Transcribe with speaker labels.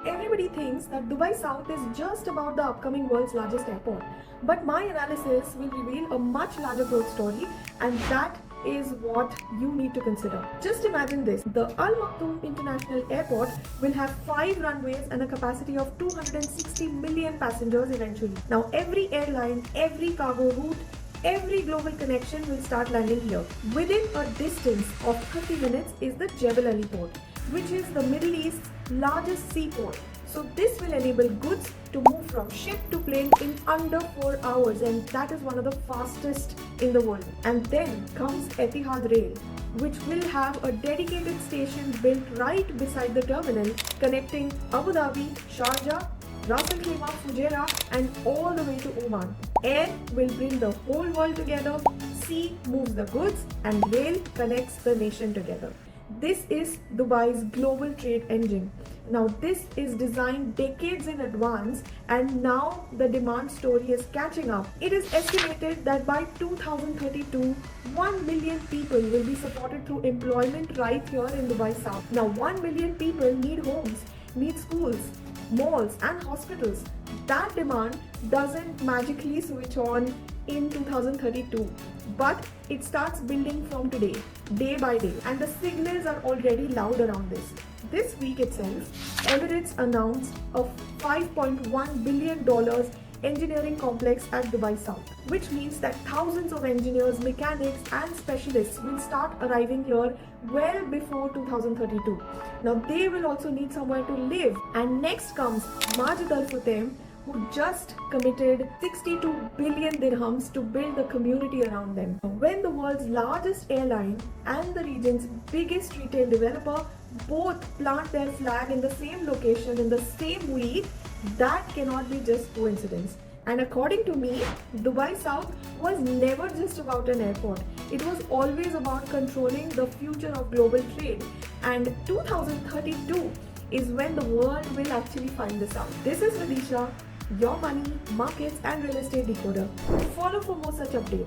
Speaker 1: Everybody thinks that Dubai South is just about the upcoming world's largest airport, but my analysis will reveal a much larger growth story, and that is what you need to consider. Just imagine this: the Al Maktoum International Airport will have 5 runways and a capacity of 260 million passengers eventually. Now, every airline, every cargo route, every global connection will start landing here. Within a distance of 30 minutes is the Jebel Ali port, which is the Middle East's largest seaport. So this will enable goods to move from ship to plane in under 4 hours, and that is one of the fastest in the world. And then comes Etihad Rail, which will have a dedicated station built right beside the terminal, connecting Abu Dhabi, Sharjah, Ras Al Khaimah, Fujairah and all the way to Oman. Air will bring the whole world together, sea moves the goods, and rail connects the nation together. This is Dubai's global trade engine. Now, this is designed decades in advance, and now the demand story is catching up. It is estimated that by 2032, 1 million people will be supported through employment right here in Dubai South. Now, 1 million people need homes, need schools, malls and hospitals. That demand doesn't magically switch on in 2032, but it starts building from today, day by day, and the signals are already loud around this. This week itself, Emirates announced a $5.1 billion engineering complex at Dubai South, which means that thousands of engineers, mechanics and specialists will start arriving here well before 2032. Now, they will also need somewhere to live, and next comes Majid Al Futtaim, who just committed 62 billion dirhams to build the community around them. When the world's largest airline and the region's biggest retail developer both plant their flag in the same location in the same week, that cannot be just coincidence. And according to me, Dubai South was never just about an airport. It was always about controlling the future of global trade. And 2032 is when the world will actually find this out. This is Radisha, your money, markets and real estate decoder. Follow for more such updates.